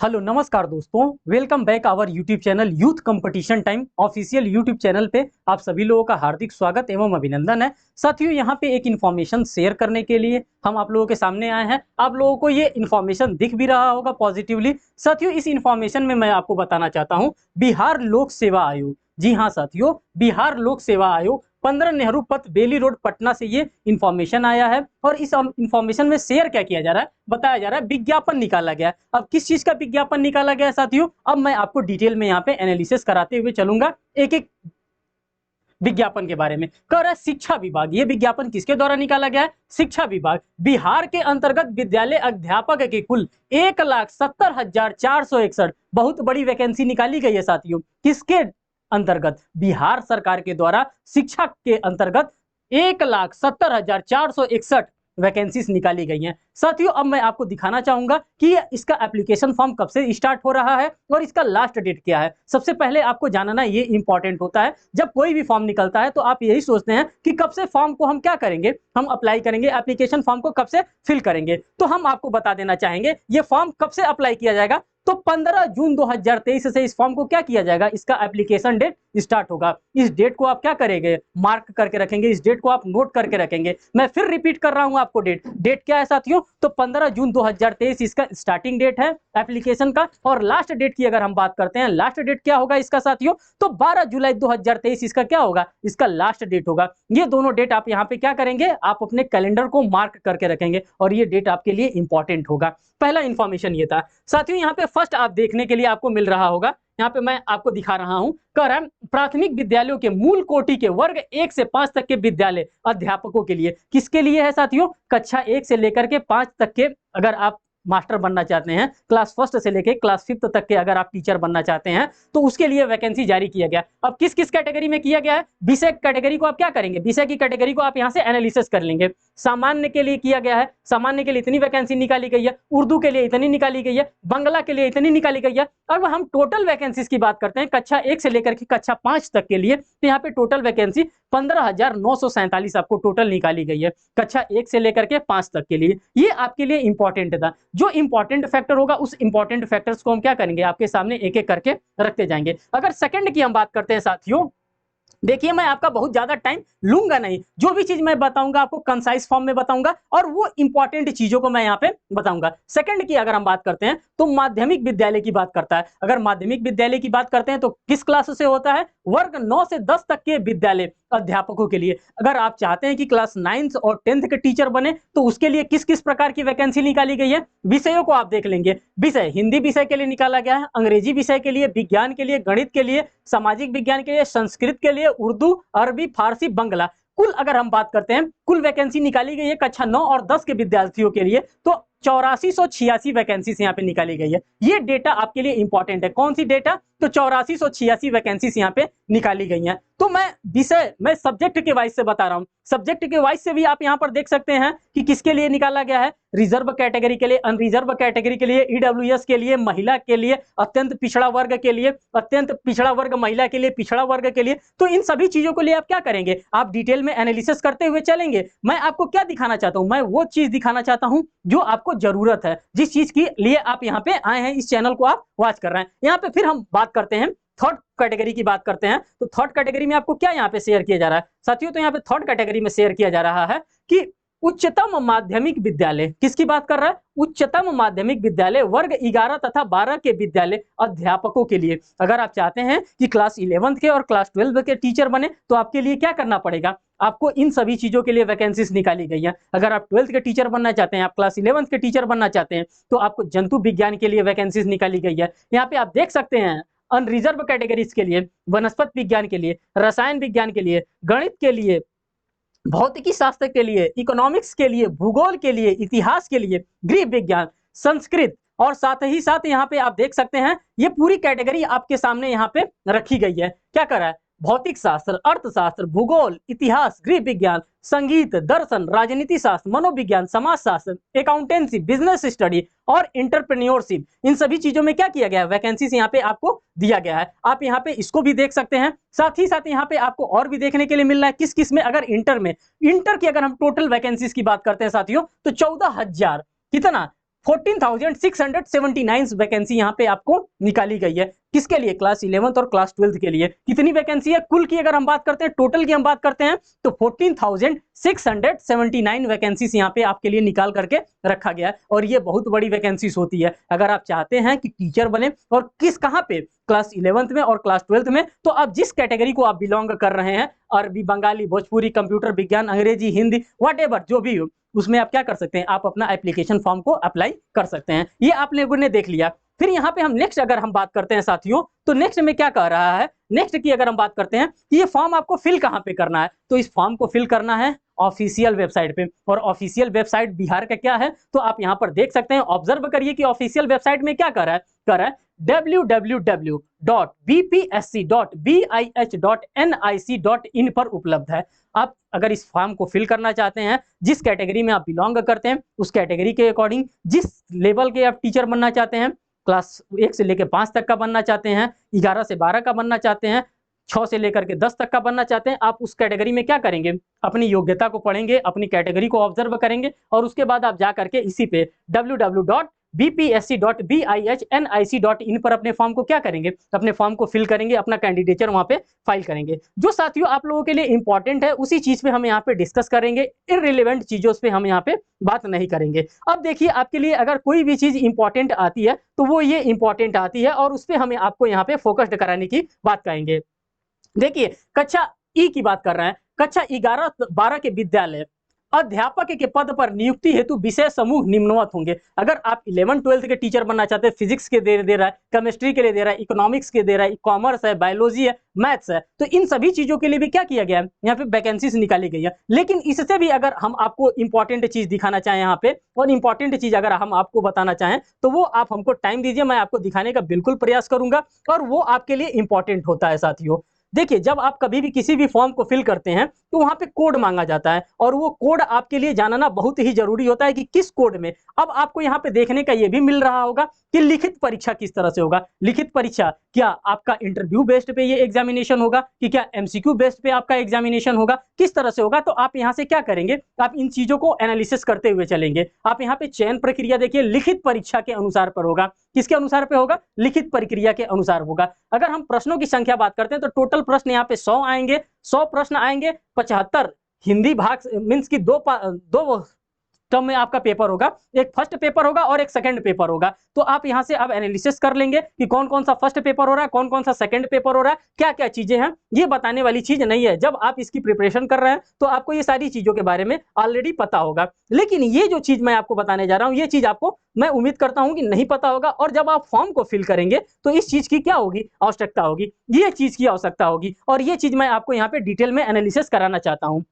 Hello नमस्कार दोस्तों, welcome back our YouTube channel youth competition time official YouTube channel पे आप सभी लोगों का हार्दिक स्वागत एवं अभिनंदन है। साथियों, यहाँ पे एक इन्फॉर्मेशन शेयर करने के लिए हम आप लोगों के सामने आए हैं। आप लोगों को ये इन्फॉर्मेशन दिख भी रहा होगा पॉजिटिवली। साथियों, इस इन्फॉर्मेशन में मैं आपको बताना चाहता हूँ बिहार लोक सेवा आयोग। जी हाँ साथियों, बिहार लोक सेवा आयोग 15 नेहरू पथ बेली रोड पटना से ये इन्फॉर्मेशन आया है। और इस इन्फॉर्मेशन में शेयर क्या किया जा रहा है, बताया जा रहा है विज्ञापन निकाला गया है। अब किस चीज का विज्ञापन निकाला गया है साथियों, अब मैं आपको डिटेल में यहाँ पे एनालिसिस कराते हुए चलूंगा एक एक विज्ञापन के बारे में। कह रहा है शिक्षा विभाग, ये विज्ञापन किसके द्वारा निकाला गया है? शिक्षा विभाग। बिहार के अंतर्गत विद्यालय अध्यापक के कुल 1,70,461 बहुत बड़ी वैकेंसी निकाली गई है साथियों। किसके अंतर्गत? बिहार सरकार के द्वारा शिक्षा के अंतर्गत 1,70,461 वैकेंसीज निकाली गई हैं। साथियों, अब मैं आपको दिखाना चाहूंगा कि इसका एप्लीकेशन फॉर्म कब से स्टार्ट हो रहा है और इसका लास्ट डेट क्या है। सबसे पहले आपको जानना ये इंपॉर्टेंट होता है, जब कोई भी फॉर्म निकलता है तो आप यही सोचते हैं कि कब से फॉर्म को हम क्या करेंगे, हम अप्लाई करेंगे, एप्लीकेशन फॉर्म को कब से फिल करेंगे। तो हम आपको बता देना चाहेंगे ये फॉर्म कब से अप्लाई किया जाएगा। तो 15 जून 2023 से इस फॉर्म को क्या किया जाएगा, इसका एप्लीकेशन डेट स्टार्ट होगा। इस डेट को आप क्या करेंगे, मार्क करके रखेंगे, इस डेट को आप नोट करके रखेंगे। मैं फिर रिपीट कर रहा हूं आपको, डेट क्या है साथियों, तो 15 जून 2023 इसका स्टार्टिंग डेट है एप्लीकेशन का। और लास्ट डेट की अगर हम बात करते हैं, लास्ट डेट क्या होगा इसका साथियों, तो 12 जुलाई 2023 इसका क्या होगा, इसका लास्ट डेट होगा। ये दोनों डेट आप यहाँ पे क्या करेंगे, आप अपने कैलेंडर को मार्क करके रखेंगे और ये डेट आपके लिए इंपॉर्टेंट होगा। पहला इंफॉर्मेशन ये था साथियों। यहाँ पे फर्स्ट आप देखने के लिए आपको मिल रहा होगा, यहाँ पे मैं आपको दिखा रहा हूं, कह रहा है प्राथमिक विद्यालयों के मूल कोटि के वर्ग 1 से 5 तक के विद्यालय अध्यापकों के लिए। किसके लिए है साथियों? कक्षा 1 से लेकर के 5 तक के अगर आप मास्टर बनना चाहते हैं, क्लास फर्स्ट से लेकर क्लास 5 तक के अगर आप टीचर बनना चाहते हैं तो उसके लिए वैकेंसी जारी किया गया। अब किस किस कैटेगरी में किया गया है? विषय कैटेगरी को आप क्या करेंगे, विषय की कैटेगरी को आप यहाँ से एनालिसिस कर लेंगे। सामान्य के लिए किया गया है, सामान्य के लिए इतनी वैकेंसी निकाली गई है, उर्दू के लिए इतनी निकाली गई है, बांग्ला के लिए इतनी निकाली गई है। अब हम टोटल वैकेंसीज की बात करते हैं कक्षा 1 से लेकर के कक्षा 5 तक के लिए, तो यहाँ पे टोटल वैकेंसी 15,947 आपको टोटल निकाली गई है कक्षा 1 से लेकर के 5 तक के लिए। ये आपके लिए इंपॉर्टेंट था। जो इंपॉर्टेंट फैक्टर होगा उस इंपॉर्टेंट फैक्टर्स को हम क्या करेंगे, आपके सामने एक एक करके रखते जाएंगे। अगर सेकंड की हम बात करते हैं साथियों, देखिए मैं आपका बहुत ज्यादा टाइम लूंगा नहीं, जो भी चीज मैं बताऊंगा आपको कंसाइज फॉर्म में बताऊंगा और वो इंपॉर्टेंट चीजों को मैं यहाँ पे बताऊंगा। सेकंड की अगर हम बात करते हैं तो माध्यमिक विद्यालय की बात करता है। अगर माध्यमिक विद्यालय की बात करते हैं तो किस क्लास से होता है? वर्ग 9 से 10 तक के विद्यालय अध्यापकों के लिए। अगर आप चाहते हैं कि क्लास 9 और 10th के टीचर बने तो उसके लिए किस किस प्रकार की वैकेंसी निकाली गई है, विषयों को आप देख लेंगे। विषय हिंदी विषय के लिए निकाला गया है, अंग्रेजी विषय के लिए, विज्ञान के लिए, गणित के लिए, सामाजिक विज्ञान के लिए, संस्कृत के लिए, उर्दू, अरबी, फारसी, बंगला। कुल अगर हम बात करते हैं, कुल वैकेंसी निकाली गई है कक्षा 9 और 10 के विद्यार्थियों के लिए, तो 8486 वैकेंसीज यहाँ पे निकाली गई है। ये डेटा आपके लिए इंपॉर्टेंट है। कौन सी डेटा? तो 8486 वैकेंसीज यहाँ पे निकाली गई हैं। तो मैं सब्जेक्ट के वाइज से बता रहा हूँ। सब्जेक्ट के वाइज से भी आप यहाँ पर देख सकते हैं कि किसके लिए निकाला गया है, रिजर्व कैटेगरी के लिए, अनरिजर्व कैटेगरी के लिए, ईडब्ल्यूएस के लिए, महिला के लिए, अत्यंत पिछड़ा वर्ग के लिए, अत्यंत पिछड़ा वर्ग महिला के लिए, पिछड़ा वर्ग के लिए। तो इन सभी चीजों को लिए आप क्या करेंगे, आप डिटेल में एनालिसिस करते हुए चलेंगे। मैं आपको क्या दिखाना चाहता हूं, मैं वो चीज दिखाना चाहता हूं जो आपको जरूरत है, जिस चीज के लिए आप यहाँ पे आए हैं, इस चैनल को आप वॉच कर रहे हैं। यहाँ पे फिर हम बात करते हैं थर्ड कैटेगरी की बात करते हैं। तो थर्ड कैटेगरी में आपको क्या यहाँ पे शेयर किया जा रहा है साथियों, तो यहाँ पे थर्ड कैटेगरी में शेयर किया जा रहा है कि उच्चतम माध्यमिक विद्यालय। किसकी बात कर रहा है? उच्चतम माध्यमिक विद्यालय वर्ग 11 तथा 12 के विद्यालय अध्यापकों के लिए। अगर आप चाहते हैं कि क्लास 11th के और क्लास 12 के टीचर बने तो आपके लिए क्या करना पड़ेगा, आपको इन सभी चीजों के लिए वैकेंसीज निकाली गई है। अगर आप 12th के टीचर बनना चाहते हैं, आप क्लास 11th के टीचर बनना चाहते हैं तो आपको जंतु विज्ञान के लिए वैकेंसीज निकाली गई है। यहाँ पे आप देख सकते हैं अनरिजर्व कैटेगरीज के लिए, वनस्पति विज्ञान के लिए, रसायन विज्ञान के लिए, गणित के लिए, भौतिकी शास्त्र के लिए, इकोनॉमिक्स के लिए, भूगोल के लिए, इतिहास के लिए, गृह विज्ञान, संस्कृत, और साथ ही साथ यहाँ पे आप देख सकते हैं ये पूरी कैटेगरी आपके सामने यहाँ पे रखी गई है। क्या कर रहा है? भौतिक शास्त्र, अर्थशास्त्र, भूगोल, इतिहास, गृह विज्ञान, संगीत, दर्शन, राजनीति शास्त्र, मनोविज्ञान, समाज शास्त्र, अकाउंटेंसी, बिजनेस स्टडी और इंटरप्रेन्योरशिप। इन सभी चीजों में क्या किया गया है, वैकेंसीज यहाँ पे आपको दिया गया है। आप यहाँ पे इसको भी देख सकते हैं। साथ ही साथ यहाँ पे आपको और भी देखने के लिए मिल रहा है किस किस में। अगर इंटर की अगर हम टोटल वैकेंसीज की बात करते हैं साथियों तो 14,000 कितना 14,679 वैकेंसी यहाँ पे आपको निकाली गई है। किसके लिए? क्लास 11th और क्लास 12th के लिए। कितनी वैकेंसी है? कुल की अगर हम बात करते हैं, टोटल की हम बात करते हैं, तो 14,679 वैकेंसीज यहाँ पे आपके लिए निकाल करके रखा गया है। और ये बहुत बड़ी वैकेंसीज होती है। अगर आप चाहते हैं कि टीचर बने और कहाँ पे, क्लास 11th में और क्लास 12th में, तो आप जिस कैटेगरी को आप बिलोंग कर रहे हैं, अरबी, बंगाली, भोजपुरी, कंप्यूटर विज्ञान, अंग्रेजी, हिंदी, व्हाटएवर जो भी हो, उसमें आप क्या कर सकते हैं, आप अपना एप्लीकेशन फॉर्म को अप्लाई कर सकते हैं। ये आप लोगों ने देख लिया। फिर यहाँ पे हम नेक्स्ट अगर हम बात करते हैं साथियों, तो नेक्स्ट में क्या कह रहा है, नेक्स्ट की अगर हम बात करते हैं कि ये फॉर्म आपको फिल कहाँ पे करना है, तो इस फॉर्म को फिल करना है ऑफिशियल वेबसाइट पे। और ऑफिशियल वेबसाइट बिहार का क्या है, तो आप यहाँ पर देख सकते हैं, ऑब्जर्व करिए कि ऑफिशियल वेबसाइट में क्या कर रहा है www.bpsc.bih.nic.in पर उपलब्ध है। आप अगर इस फॉर्म को फिल करना चाहते हैं, जिस कैटेगरी में आप बिलोंग करते हैं, उस कैटेगरी के अकॉर्डिंग, जिस लेवल के आप टीचर बनना चाहते हैं, क्लास 1 से लेकर 5 तक का बनना चाहते हैं, 11 से 12 का बनना चाहते हैं, 6 से लेकर के 10 तक का बनना चाहते हैं, आप उस कैटेगरी में क्या करेंगे, अपनी योग्यता को पढ़ेंगे, अपनी कैटेगरी को ऑब्जर्व करेंगे, और उसके बाद आप जा करके इसी पे www.bpsc.bih.nic.in पर अपने फॉर्म को क्या करेंगे, अपने फॉर्म को फिल करेंगे, अपना कैंडिडेचर वहां पे फाइल करेंगे। जो साथियों आप लोगों के लिए इंपॉर्टेंट है, उसी चीज पे हम यहाँ पे डिस्कस करेंगे, इररिलेवेंट चीजों पे हम यहाँ पे बात नहीं करेंगे। अब देखिए, आपके लिए अगर कोई भी चीज इंपॉर्टेंट आती है, तो वो ये इंपॉर्टेंट आती है, और उस पर हमें आपको यहाँ पे फोकस्ड कराने की बात करेंगे। देखिए, कक्षा ई की बात कर रहे हैं। कक्षा 11-12 के विद्यालय अध्यापक के पद पर नियुक्ति हेतु विषय समूह निम्नवत होंगे। अगर आप 11-12 के टीचर बनना चाहते हैं, फिजिक्स के दे रहा है, केमिस्ट्री के लिए दे रहा है, इकोनॉमिक्स के दे रहा है, कॉमर्स है, बायोलॉजी है, मैथ्स है, तो इन सभी चीजों के लिए भी क्या किया गया है, यहाँ पे वैकेंसीज निकाली गई है। लेकिन इससे भी अगर हम आपको इंपॉर्टेंट चीज दिखाना चाहें यहाँ पे, और इंपॉर्टेंट चीज अगर हम आपको बताना चाहें, तो वो आप हमको टाइम दीजिए, मैं आपको दिखाने का बिल्कुल प्रयास करूंगा, और वो आपके लिए इंपॉर्टेंट होता है साथियों। देखिए, जब आप कभी भी किसी भी फॉर्म को फिल करते हैं, तो वहां पे कोड मांगा जाता है, और वो कोड आपके लिए जानना बहुत ही जरूरी होता है कि किस कोड में। अब आपको यहाँ पे देखने का ये भी मिल रहा होगा कि लिखित परीक्षा किस तरह से होगा। लिखित परीक्षा क्या आपका इंटरव्यू बेस्ड पे ये एग्जामिनेशन होगा, कि क्या एमसीक्यू बेस्ड पे आपका एग्जामिनेशन होगा, किस तरह से होगा, तो आप यहाँ से क्या करेंगे, आप इन चीजों को एनालिसिस करते हुए चलेंगे। आप यहाँ पे चयन प्रक्रिया देखिए, लिखित परीक्षा के अनुसार पर होगा। किसके अनुसार पे होगा? लिखित प्रक्रिया के अनुसार होगा। अगर हम प्रश्नों की संख्या बात करते हैं, तो टोटल प्रश्न यहाँ पे 100 आएंगे, 100 प्रश्न आएंगे, 75 हिंदी भाग मीन्स की दो टर्म में आपका पेपर होगा, एक फर्स्ट पेपर होगा और एक सेकंड पेपर होगा। तो आप यहां से अब एनालिसिस कर लेंगे कि कौन कौन सा फर्स्ट पेपर हो रहा है, कौन कौन सा सेकंड पेपर हो रहा है, क्या क्या चीजें हैं। ये बताने वाली चीज नहीं है, जब आप इसकी प्रिपरेशन कर रहे हैं तो आपको ये सारी चीजों के बारे में ऑलरेडी पता होगा। लेकिन ये जो चीज मैं आपको बताने जा रहा हूं, ये चीज आपको मैं उम्मीद करता हूं कि नहीं पता होगा, और जब आप फॉर्म को फिल करेंगे तो इस चीज की क्या होगी, आवश्यकता होगी, ये चीज की आवश्यकता होगी, और ये चीज मैं आपको यहाँ पे डिटेल में एनालिसिस कराना चाहता हूं।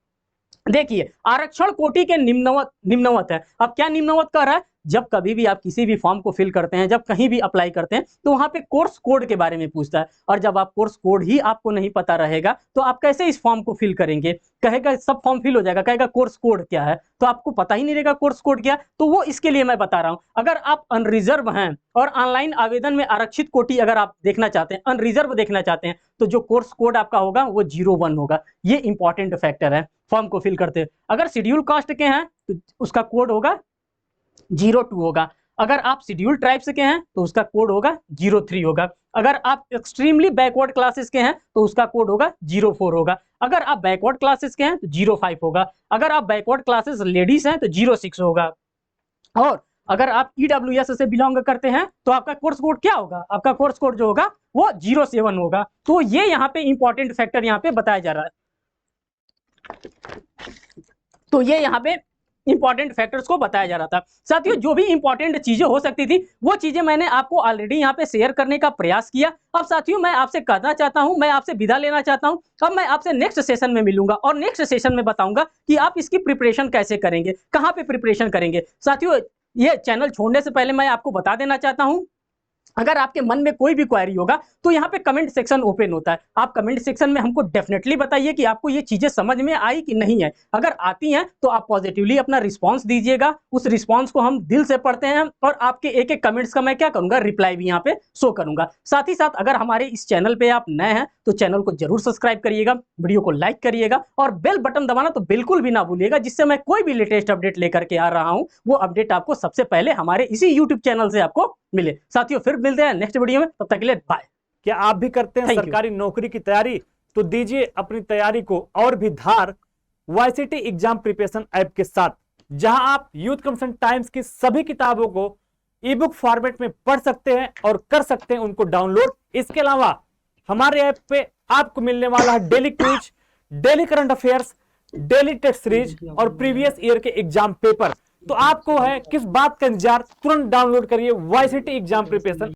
देखिए, आरक्षण कोटि के निम्नवत है। अब क्या निम्नवत कर रहा है? जब कभी भी आप किसी भी फॉर्म को फिल करते हैं, जब कहीं भी अप्लाई करते हैं, तो वहां पे कोर्स कोड के बारे में पूछता है, और जब आप कोर्स कोड ही आपको नहीं पता रहेगा, तो आप कैसे इस फॉर्म को फिल करेंगे? कहेगा सब फॉर्म फिल हो जाएगा, कहेगा कोर्स कोड क्या है, तो आपको पता ही नहीं रहेगा कोर्स कोड क्या। तो वो इसके लिए मैं बता रहा हूं, अगर आप अनरिजर्व हैं और ऑनलाइन आवेदन में आरक्षित कोटि अगर आप देखना चाहते हैं, अनरिजर्व देखना चाहते हैं, तो जो कोर्स कोड आपका होगा वो 01 होगा। ये इंपॉर्टेंट फैक्टर है फॉर्म को फिल करते। अगर शेड्यूल कास्ट के हैं तो उसका कोड होगा 02 होगा। अगर आप शेड्यूल ट्राइब्स के हैं तो उसका कोड होगा 03 होगा। अगर आप एक्सट्रीमली बैकवर्ड क्लासेस के हैं तो उसका कोड होगा 04 होगा। अगर आप बैकवर्ड क्लासेस के हैं तो 05 होगा। अगर आप बैकवर्ड क्लासेस लेडीज हैं तो 06 होगा। और अगर आप ईडब्ल्यूएस से बिलोंग करते हैं तो आपका कोर्स कोड क्या होगा? आपका कोर्स कोड जो होगा वो 07 होगा। तो ये यहाँ पे इंपॉर्टेंट फैक्टर यहाँ पे बताया जा रहा है। तो ये यहाँ पे इंपॉर्टेंट फैक्टर्स को बताया जा रहा था। साथियों, जो भी इंपॉर्टेंट चीजें हो सकती थी वो चीजें मैंने आपको ऑलरेडी यहाँ पे शेयर करने का प्रयास किया। अब साथियों, मैं आपसे कहना चाहता हूँ, मैं आपसे विदा लेना चाहता हूँ। अब मैं आपसे नेक्स्ट सेशन में मिलूंगा और नेक्स्ट सेशन में बताऊंगा कि आप इसकी प्रिपरेशन कैसे करेंगे, कहाँ पे प्रिपरेशन करेंगे। साथियों, ये चैनल छोड़ने से पहले मैं आपको बता देना चाहता हूँ अगर आपके मन में कोई भी क्वेरी होगा तो यहाँ पे कमेंट सेक्शन ओपन होता है, आप कमेंट सेक्शन में हमको डेफिनेटली बताइए कि आपको ये चीजें समझ में आई कि नहीं है। अगर आती हैं तो आप पॉजिटिवली अपना रिस्पांस दीजिएगा, उस रिस्पांस को हम दिल से पढ़ते हैं और आपके एक एक कमेंट्स का मैं क्या करूंगा, रिप्लाई भी यहाँ पे शो करूंगा। साथ ही साथ अगर हमारे इस चैनल पे आप नए हैं तो चैनल को जरूर सब्सक्राइब करिएगा, वीडियो को लाइक करिएगा और बेल बटन दबाना तो बिल्कुल भी ना भूलिएगा, जिससे मैं कोई भी लेटेस्ट अपडेट लेकर के आ रहा हूं वो अपडेट आपको सबसे पहले हमारे इसी यूट्यूब चैनल से आपको मिले। साथियों फिर मिलते हैं नेक्स्ट वीडियो में, तब तक के लिए बाय। क्या आप भी करते हैं सरकारी नौकरी की तैयारी? तो दीजिए अपनी तैयारी को और भी धार वाईसीटी एग्जाम प्रिपरेशन ऐप के साथ, जहां आप यूथ कमीशन टाइम्स की सभी किताबों को ई बुक फॉर्मेट में पढ़ सकते हैं और कर सकते हैं उनको डाउनलोड। इसके अलावा हमारे ऐप पे आपको मिलने वाला है daily quiz, daily current affairs, daily test series और प्रीवियस ईयर के एग्जाम पेपर। तो आपको है किस बात का इंतजार, तुरंत डाउनलोड करिए वाईसीटी एग्जाम प्रिपरेशन।